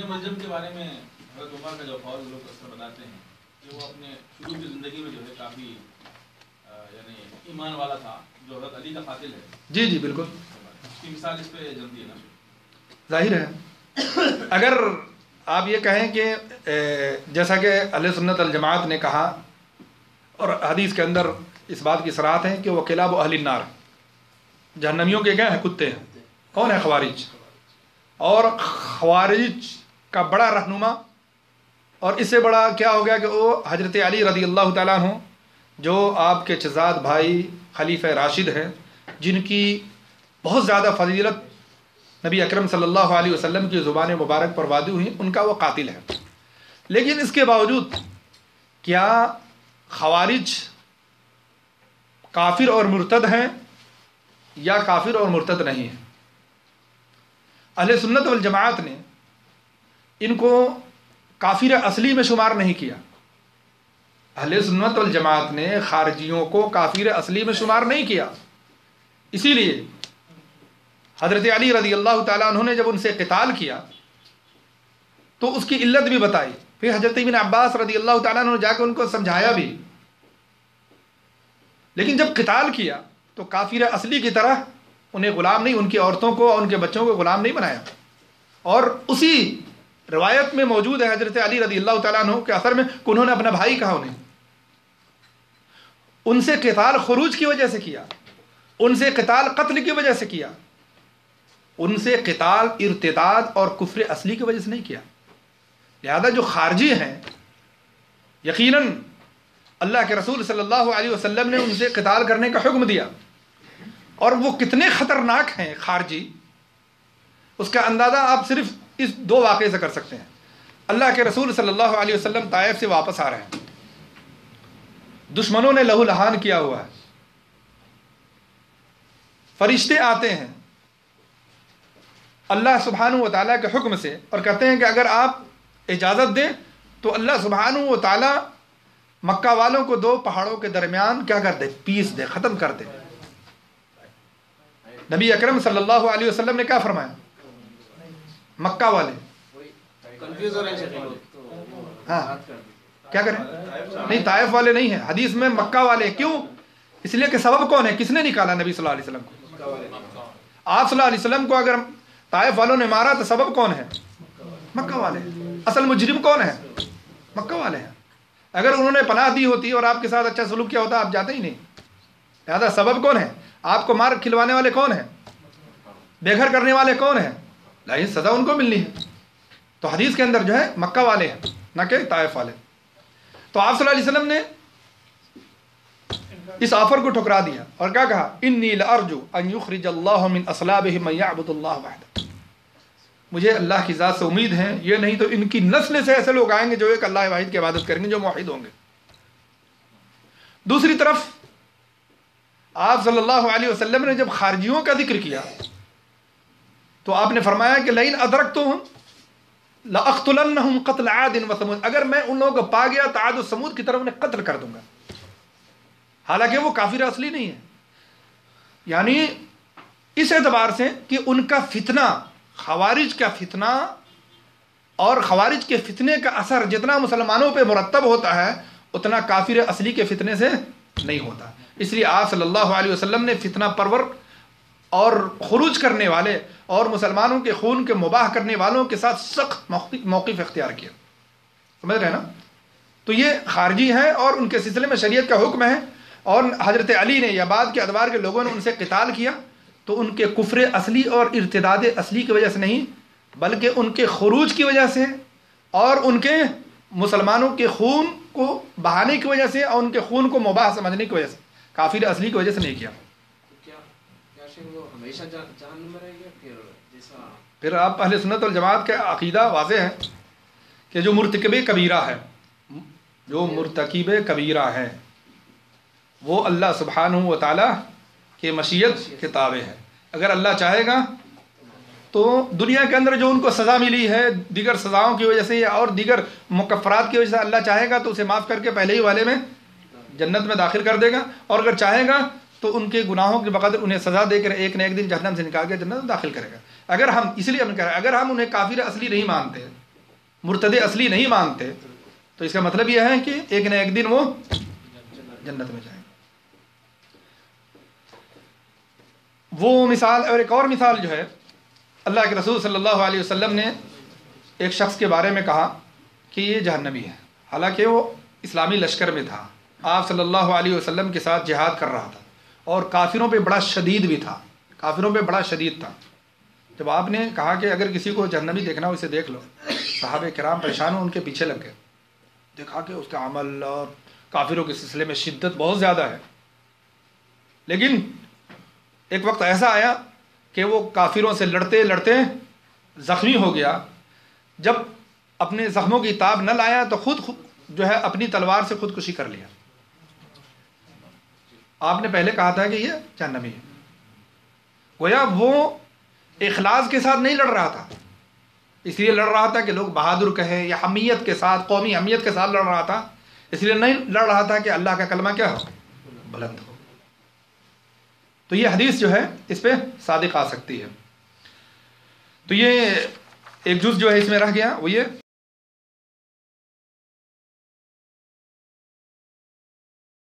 ملجم کے بارے میں حضرت عمر کا جو قول لوگ اکثر بتاتے ہیں کہ وہ اپنے شروع کی زندگی میں جو ہے کافی یعنی ایمان والا تھا، جو حضرت علی کا قاتل ہے. جی جی بالکل، اس کی مثال اس پہ جلدی ہے نا. ظاہر ہے اگر آپ یہ کہیں کہ جیسا کہ اہل سنت الجماعت نے کہا اور حدیث کے اندر اس بات کی صراحت ہے کہ وہ کلاب اہل النار، جہنمیوں کے کیا ہیں؟ کتے ہیں. کون ہے؟ خوارج. اور خوارج کا بڑا رہنما اور اس سے بڑا کیا ہو گیا کہ وہ حضرت علی رضی اللہ تعالیٰ عنہ جو آپ کے چچاد بھائی خلیفہ راشد ہیں، جن کی بہت زیادہ فضیلت نبی اکرم صلی اللہ علیہ وسلم کی زبان مبارک پر وادی ہوئی، ان کا وہ قاتل ہے. لیکن اس کے باوجود کیا خوارج کافر اور مرتد ہیں یا کافر اور مرتد نہیں ہیں؟ اہل سنت والجماعت نے ان کو کافر اصلی میں شمار نہیں کیا. اہل سنت والجماعت نے خارجیوں کو کافر اصلی میں شمار نہیں کیا. اسی لیے حضرت علی رضی اللہ تعالیٰ عنہ نے جب ان سے قتال کیا تو اس کی علت بھی بتائی. پھر حضرت ابن عباس رضی اللہ تعالیٰ عنہ نے جا کے ان کو سمجھایا بھی. لیکن جب قتال کیا تو کافر اصلی کی طرح انہیں غلام نہیں، ان کی عورتوں کو اور ان کے بچوں کو غلام نہیں بنایا. اور اسی روایت میں موجود ہے حضرت علی رضی اللہ تعالیٰ عنہ کے اثر میں کہ انہوں نے اپنا بھائی کہا انہیں. ان سے قتال خروج کی وجہ سے کیا، ان سے قتال قتل کی وجہ سے کیا، ان سے قتال ارتداد اور کفر اصلی کی وجہ سے نہیں کیا. لہذا جو خارجی ہیں یقیناً اللہ کے رسول صلی اللہ علیہ وسلم نے ان سے قتال کرنے کا حکم دیا. اور وہ کتنے خطرناک ہیں خارجی، اس کا اندازہ آپ صرف اس دو واقعے سے کر سکتے ہیں. اللہ کے رسول صلی اللہ علیہ وسلم طائف سے واپس آ رہے ہیں، دشمنوں نے لہو لہان کیا ہوا ہے، فرشتے آتے ہیں اللہ سبحانہ و تعالیٰ کے حکم سے اور کہتے ہیں کہ اگر آپ اجازت دیں تو اللہ سبحانہ و تعالیٰ مکہ والوں کو دو پہاڑوں کے درمیان کیا کر دے؟ پیس دے، ختم کر دے. نبی اکرم صلی اللہ علیہ وسلم نے کیا فرمایا؟ مکہ والے ہاں کیا کریں؟ نہیں، طائف والے نہیں ہیں، حدیث میں مکہ والے. کیوں؟ اس لیے کہ سبب کون ہے؟ کس نے نکالا نبی صلی اللہ علیہ وسلم کو؟ آپ صلی اللہ علیہ وسلم کو اگر طائف والوں نے مارا تو سبب کون ہے؟ مکہ والے. اصل مجرم کون ہے؟ مکہ والے ہیں. اگر انہوں نے پناہ دی ہوتی اور آپ کے ساتھ اچھا سلوک کیا ہوتا آپ جاتے ہی نہیں. لہذا سبب کون ہے؟ آپ کو مار کھلوانے والے کون ہیں؟ بے گھر کرنے والے کون ہیں؟ لیکن سزا ان کو ملنی ہے. تو حدیث کے اندر جو ہے مکہ والے ہیں نہ کہ طائف والے. تو آپ صلی اللہ علیہ وسلم نے اس آفر کو ٹھکرا دیا اور کیا کہا؟ انی لارجو ان یخرج اللہ من اصلابہ من یعبد اللہ وحدہ. مجھے اللہ کی ذات سے امید ہے یہ نہیں تو ان کی نسل سے ایسے لوگ آئیں گے جو ایک اللہ واحد کی عبادت کریں گے، جو موحد ہوں گے. دوسری طرف آپ صلی اللہ علیہ وسلم نے جب خارجیوں کا ذکر کیا تو آپ نے فرمایا کہ لئن ادرکتہم لأقتلنہم قتل عاد و ثمود. اگر میں ان لوگوں کو پا گیا تو عاد و ثمود کی طرف انہیں قتل کر دوں گا. حالانکہ وہ کافر اصلی نہیں ہے. یعنی اس اعتبار سے کہ ان کا فتنہ، خوارج کا فتنہ اور خوارج کے فتنے کا اثر جتنا مسلمانوں پہ مرتب ہوتا ہے اتنا کافر اصلی کے فتنے سے نہیں ہوتا. اس لیے آپ صلی اللہ علیہ وسلم نے فتنہ پرور اور خروج کرنے والے اور مسلمانوں کے خون کے مباح کرنے والوں کے ساتھ سخت موقف اختیار کیا. سمجھ رہے ہیں نا؟ تو یہ خارجی ہیں اور ان کے سلسلے میں شریعت کا حکم ہے. اور حضرت علی نے یا بعد کے ادوار کے لوگوں نے ان سے قتال کیا تو ان کے کفر اصلی اور ارتداد اصلی کی وجہ سے نہیں بلکہ ان کے خروج کی وجہ سے اور ان کے مسلمانوں کے خون کو بہانے کی وجہ سے اور ان کے خون کو مباح سمجھنے کی وجہ سے، کافر اصلی کی وجہ سے نہیں کیا. پھر آپ اہل سنت والجماعت کا عقیدہ واضح ہے کہ جو مرتکب کبیرہ ہے، جو مرتکب کبیرہ ہے وہ اللہ سبحانہ و تعالیٰ کے مشیت کے تابع ہے. اگر اللہ چاہے گا تو دنیا کے اندر جو ان کو سزا ملی ہے دیگر سزاؤں کی وجہ سے یا اور دیگر مکفرات کی وجہ سے اللہ چاہے گا تو اسے معاف کر کے پہلے ہی والے میں جنت میں داخل کر دے گا. اور اگر چاہے گا تو ان کے گناہوں کے بقدر انہیں سزا دے کر ایک نہ ایک دن جہنم سے نکال کے جنت میں داخل کرے گا. اگر ہم اس لیے ہم کہہ رہے ہیں اگر ہم انہیں کافر اصلی نہیں مانتے مرتد اصلی نہیں مانتے تو اس کا مطلب یہ ہے کہ ایک نہ ایک دن وہ جنت میں جائیں گے. وہ مثال اور ایک اور مثال جو ہے اللہ کے رسول صلی اللہ علیہ وسلم نے ایک شخص کے بارے میں کہا کہ یہ جہنمی ہے، حالانکہ وہ اسلامی لشکر میں تھا، آپ صلی اللہ علیہ وسلم کے ساتھ جہاد کر رہا تھا اور کافروں پہ بڑا شدید بھی تھا، کافروں پہ بڑا شدید تھا. جب آپ نے کہا کہ اگر کسی کو جہنمی دیکھنا ہو اسے دیکھ لو، صحابہ کرام پریشان ہو ان کے پیچھے لگ گئے. دیکھا کہ اس کا عمل اور کافروں کے سلسلے میں شدت بہت زیادہ ہے. لیکن ایک وقت ایسا آیا کہ وہ کافروں سے لڑتے لڑتے زخمی ہو گیا. جب اپنے زخموں کی تاب نہ لایا تو خود جو ہے اپنی تلوار سے خودکشی کر لیا. آپ نے پہلے کہا تھا کہ یہ جہنمی ہے. گویا وہ اخلاص کے ساتھ نہیں لڑ رہا تھا، اس لیے لڑ رہا تھا کہ لوگ بہادر کہیں، یا حمیت کے ساتھ، قومی حمیت کے ساتھ لڑ رہا تھا، اس لیے نہیں لڑ رہا تھا کہ اللہ کا کلمہ کیا ہو، بلند ہو. تو یہ حدیث جو ہے اس پہ صادق آ سکتی ہے. تو یہ ایک جز جو ہے اس میں رہ گیا وہ یہ